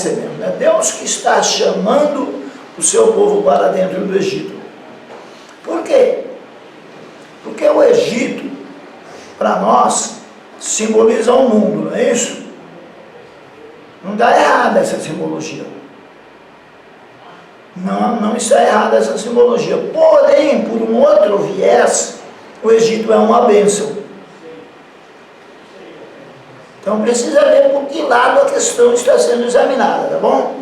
É Deus que está chamando o seu povo para dentro do Egito. Por quê? Porque o Egito, para nós, simboliza o mundo, não é isso? Não está errada essa simbologia. Não está errada essa simbologia. Porém, por um outro viés, o Egito é uma bênção. Então precisa ver por que lado a questão está sendo examinada, tá bom?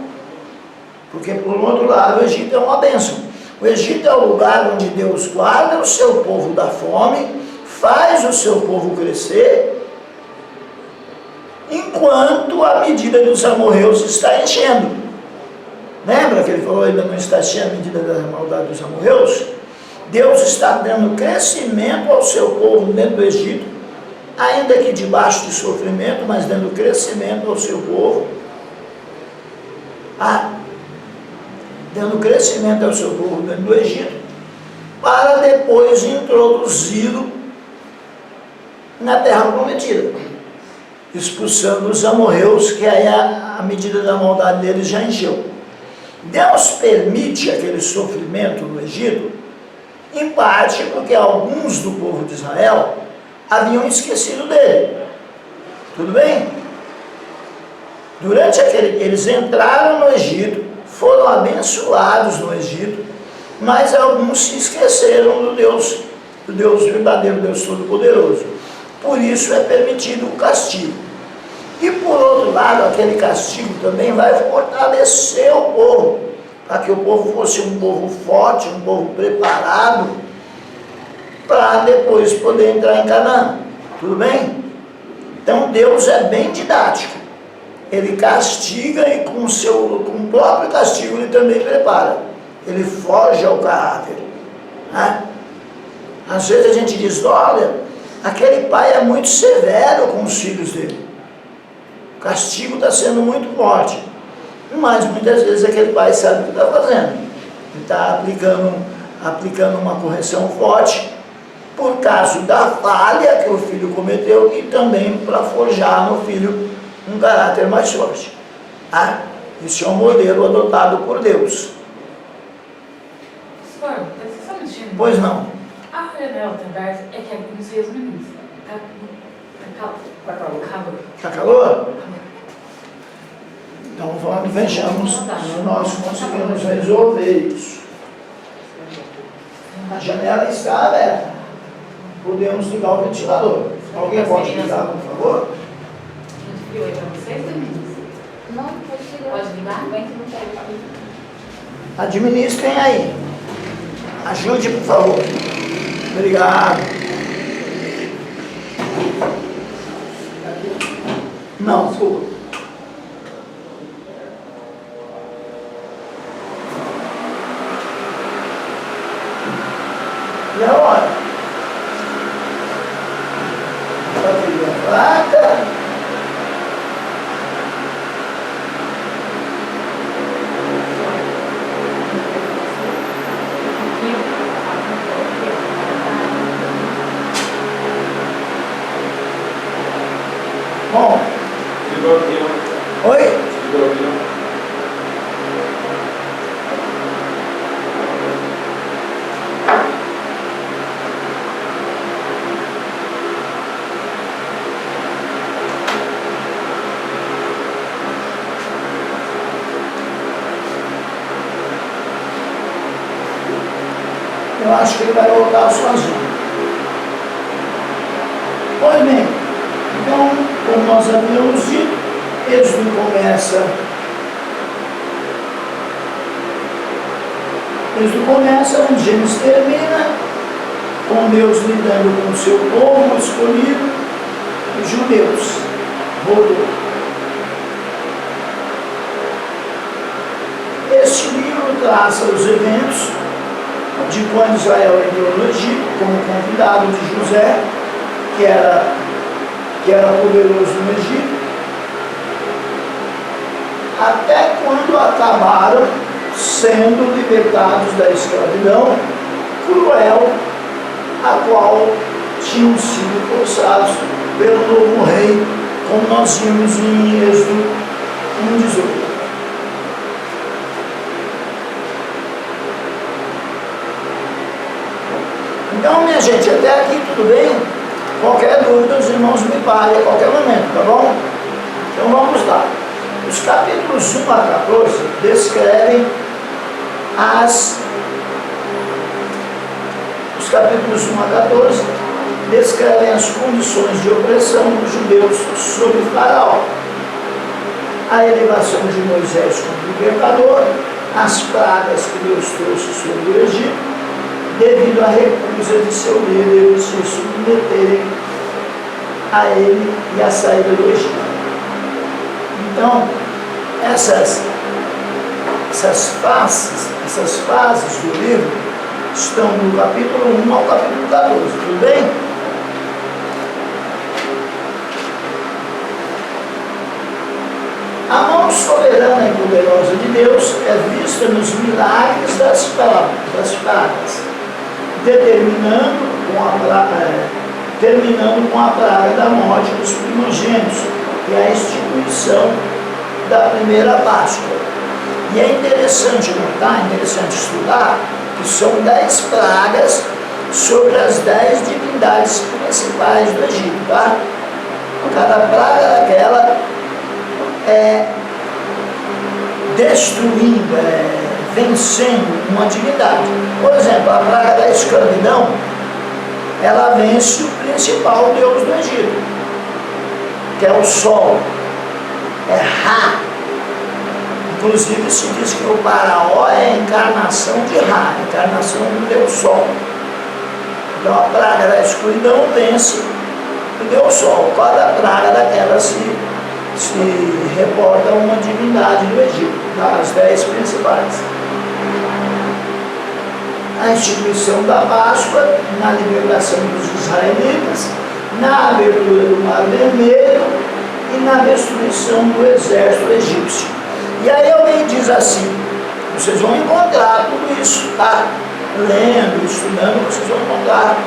Porque por outro lado o Egito é uma bênção. O Egito é o lugar onde Deus guarda o seu povo da fome, faz o seu povo crescer, enquanto a medida dos amorreus está enchendo. Lembra que ele falou ainda não está cheia a medida da maldade dos amorreus? Deus está dando crescimento ao seu povo dentro do Egito, ainda que debaixo de sofrimento, mas dando crescimento ao seu povo. Dando crescimento ao seu povo dentro do Egito, para depois introduzi-lo na terra prometida, expulsando os amorreus, que aí a medida da maldade deles já encheu. Deus permite aquele sofrimento no Egito, em parte porque alguns do povo de Israel haviam esquecido dele. Tudo bem? Durante eles entraram no Egito, foram abençoados no Egito, mas alguns se esqueceram do Deus verdadeiro, Deus Todo-Poderoso. Por isso é permitido o castigo. E por outro lado, aquele castigo também vai fortalecer o povo, para que o povo fosse um povo forte, um povo preparado, para depois poder entrar em Canaã. Tudo bem? Então Deus é bem didático. Ele castiga e com o próprio castigo ele também prepara. Ele forja o caráter. Às vezes a gente diz, olha, aquele pai é muito severo com os filhos dele. O castigo está sendo muito forte. Mas muitas vezes aquele pai sabe o que está fazendo. Ele está aplicando uma correção forte por causa da falha que o filho cometeu e também para forjar no filho um caráter mais forte. Isso é um modelo adotado por Deus. Senhor, você sabe mexer? Pois não. A janela aberta é que não sei os meninos. Tá calor. Está calor? Então vejamos se nós conseguimos resolver isso. A janela está aberta. Podemos ligar o ventilador. Alguém pode ligar, por favor? Muito frio aí para vocês, meninos? Não, pode ligar. Pode ligar? Vem que não quero. Administrem aí. Ajude, por favor. Obrigado. Não, desculpa. E a hora? Bateria fraca. Bom. Oi? Eu acho que ele vai voltar sozinho. Pois bem, então, como nós havíamos dito, Êxodo começa onde Gênesis termina, com Deus lidando com o seu povo escolhido, os judeus. Voltou. Este livro traça os eventos de quando Israel entrou no Egito como convidado de José, que era poderoso no Egito, até quando acabaram sendo libertados da escravidão cruel, a qual tinham sido forçados pelo novo rei, como nós vimos em Êxodo 1:18. gente, até aqui tudo bem? Qualquer dúvida, os irmãos me parem a qualquer momento, tá bom? Então vamos lá. Os capítulos 1 a 14 descrevem os capítulos 1 a 14 descrevem as condições de opressão dos judeus sobre Faraó, a elevação de Moisés como libertador, as pragas que Deus trouxe sobre o Egito, devido à recusa de seu líder de se submeterem a ele e a saída do Egito. Então, essas fases do livro estão do capítulo 1 ao capítulo 14, tudo bem? A mão soberana e poderosa de Deus é vista nos milagres das pragas, terminando com a praga da morte dos primogênitos e a instituição da primeira Páscoa. E é interessante notar, interessante estudar, que são 10 pragas sobre as 10 divindades principais do Egito, tá? Cada praga daquela é destruindo, vencendo uma divindade. Por exemplo, a praga da escravidão, ela vence o principal deus do Egito, que é o sol, é Ra. Inclusive se diz que o faraó é a encarnação de Ra, a encarnação do deus sol. Então a praga da escuridão vence o deus sol. Cada praga daquela se reporta a uma divindade do Egito, das 10 principais. A instituição da Páscoa, na libertação dos israelitas, na abertura do Mar Vermelho e na destruição do exército egípcio. E aí alguém diz assim, vocês vão encontrar tudo isso, tá? Lendo, estudando, vocês vão encontrar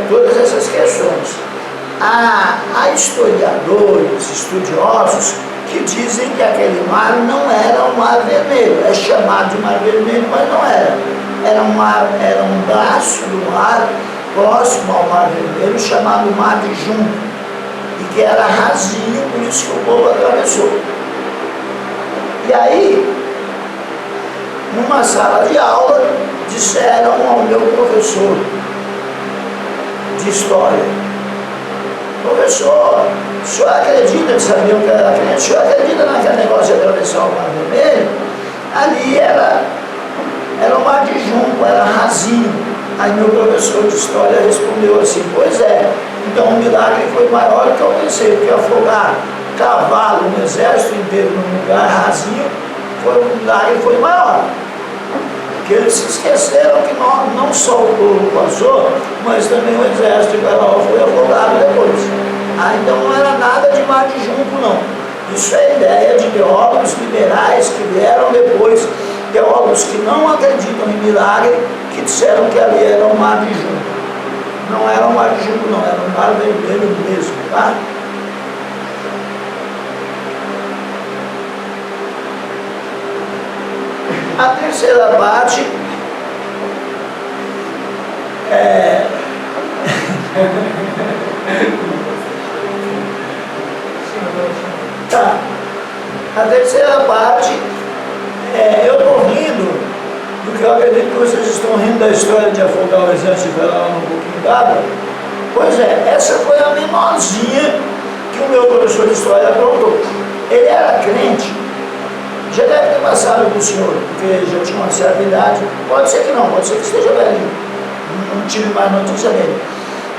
todas essas questões. Há historiadores, estudiosos, que dizem que aquele mar não era o Mar Vermelho, é chamado de Mar Vermelho, mas não era. Era um braço do mar próximo ao Mar Vermelho, chamado Mar de Junco, e que era rasinho, por isso que o povo atravessou. E aí, numa sala de aula, disseram ao meu professor de história: professor, o senhor acredita, que sabiam que era crente, o senhor acredita naquele negócio de atravessar o Mar Vermelho? Ali era o Mar de Junco, era rasinho. Aí meu professor de história respondeu assim: pois é, então o milagre foi maior do que eu pensei, porque afogar cavalo, um exército inteiro num lugar rasinho, o milagre foi maior. Porque eles se esqueceram que não só o povo passou, mas também o exército de Faraó foi afogado depois. Então não era nada de Mar de Junco, não. Isso é ideia de teólogos liberais que vieram depois, teólogos que não acreditam em milagre, que disseram que ali era o Mar de Junco. Não era o Mar de Junco, não, era o Mar Vermelho mesmo, tá? A terceira parte tá. A terceira parte eu estou rindo, porque eu acredito que vocês estão rindo da história de afogar o exército de Faraó num pouquinho d'água. Pois é, essa foi a menorzinha que o meu professor de história aprontou. Ele era crente. Já deve ter passado para o senhor, porque já tinha uma certa idade. Pode ser que não, pode ser que esteja velhinho. Não tive mais notícia dele.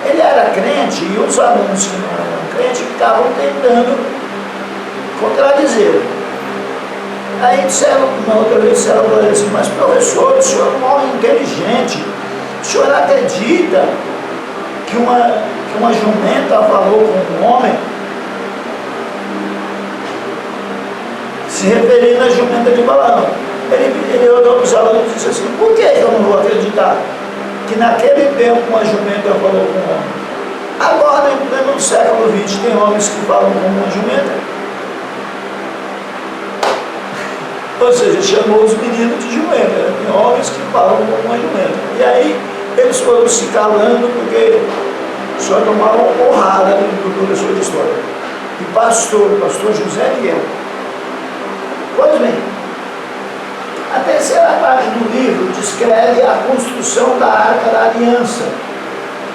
Ele era crente e os alunos que não eram crentes ficavam tentando contradizê-lo. Aí disseram, uma outra vez disseram para ele assim: mas professor, o senhor é um homem inteligente, o senhor acredita que uma jumenta falou com um homem? Se referindo à jumenta de Balaão. Ele olhou para os alunos e disse assim: por que eu não vou acreditar que naquele tempo uma jumenta falou com um homem? Agora, em pleno século XX, tem homens que falam com uma jumenta. Ou seja, chamou os meninos de jumenta. Tem homens que falam com uma jumenta. E aí Eles foram se calando porque só tomaram uma porrada do professor de história. E pastor José Miguel. Pois bem, a terceira parte do livro descreve a construção da Arca da Aliança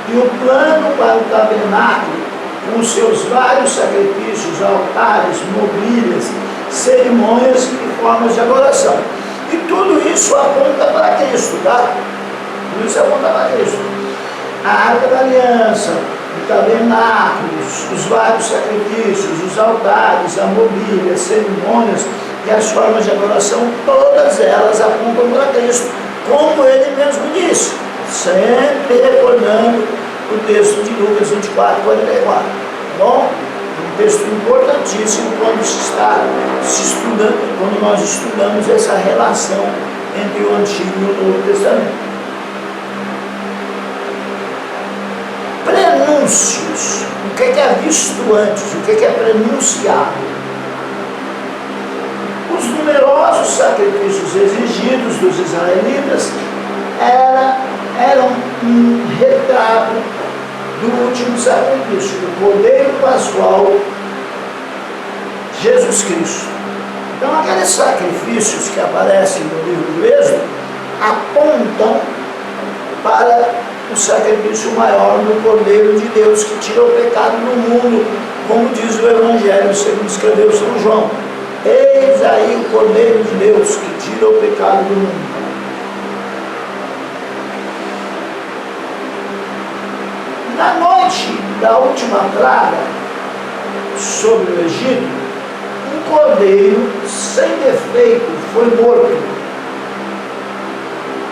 e o plano para o tabernáculo, com seus vários sacrifícios, altares, mobílias, cerimônias e formas de adoração. E tudo isso aponta para Cristo, tá? Tudo isso aponta para Cristo. A Arca da Aliança, o tabernáculo, os vários sacrifícios, os altares, a mobília, as cerimônias e as formas de adoração, todas elas apontam para Cristo, como ele mesmo disse, sempre recordando o texto de Lucas 24, 44. Bom, um texto importantíssimo quando quando nós estudamos essa relação entre o Antigo e o Novo Testamento. Prenúncios. O que é visto antes? O que é prenunciado? Os numerosos sacrifícios exigidos dos israelitas eram um retrato do último sacrifício, do Cordeiro Pascual, Jesus Cristo. Então, aqueles sacrifícios que aparecem no livro do Êxodo apontam para o sacrifício maior do Cordeiro de Deus, que tira o pecado do mundo, como diz o Evangelho, segundo escreveu São João. Eis aí o Cordeiro de Deus, que tira o pecado do mundo. Na noite da última praga sobre o Egito, um cordeiro sem defeito foi morto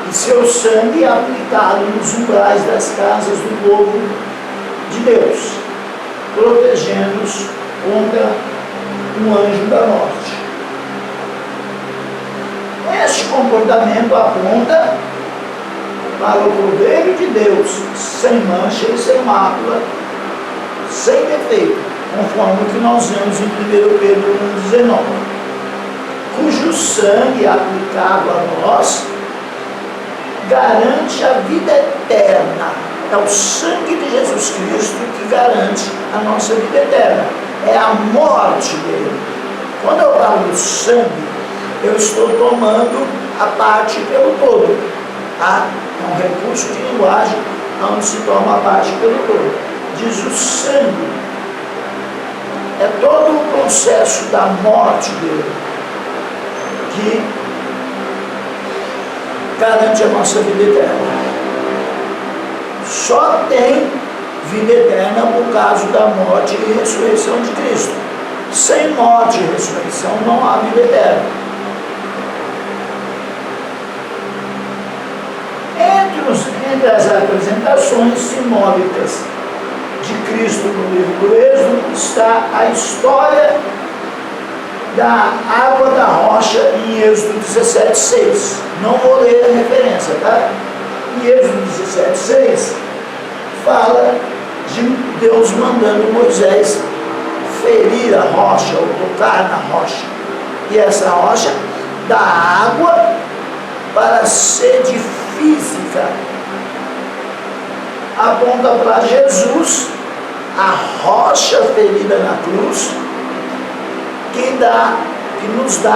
e seu sangue aplicado nos umbrais das casas do povo de Deus, protegendo-os contra um anjo da morte. Este comportamento aponta para o Cordeiro de Deus, sem mancha e sem mácula, sem defeito, conforme o que nós vemos em 1 Pedro 1,19, cujo sangue aplicado a nós garante a vida eterna. É o sangue de Jesus Cristo que garante a nossa vida eterna. É a morte dele. Quando eu falo do sangue, eu estou tomando a parte pelo todo. Tá? É um recurso de linguagem onde se toma a parte pelo todo. Diz o sangue. É todo o processo da morte dele que garante a nossa vida eterna. Só tem vida eterna por causa da morte e ressurreição de Cristo. Sem morte e ressurreição não há vida eterna. Entre as apresentações simbólicas de Cristo no livro do Êxodo está a história da água da rocha em Êxodo 17,6. Não vou ler a referência, tá? Em Êxodo 17,6 fala de Deus mandando Moisés ferir a rocha ou tocar na rocha. E essa rocha dá água para a sede física. Aponta para Jesus, a rocha ferida na cruz, que nos dá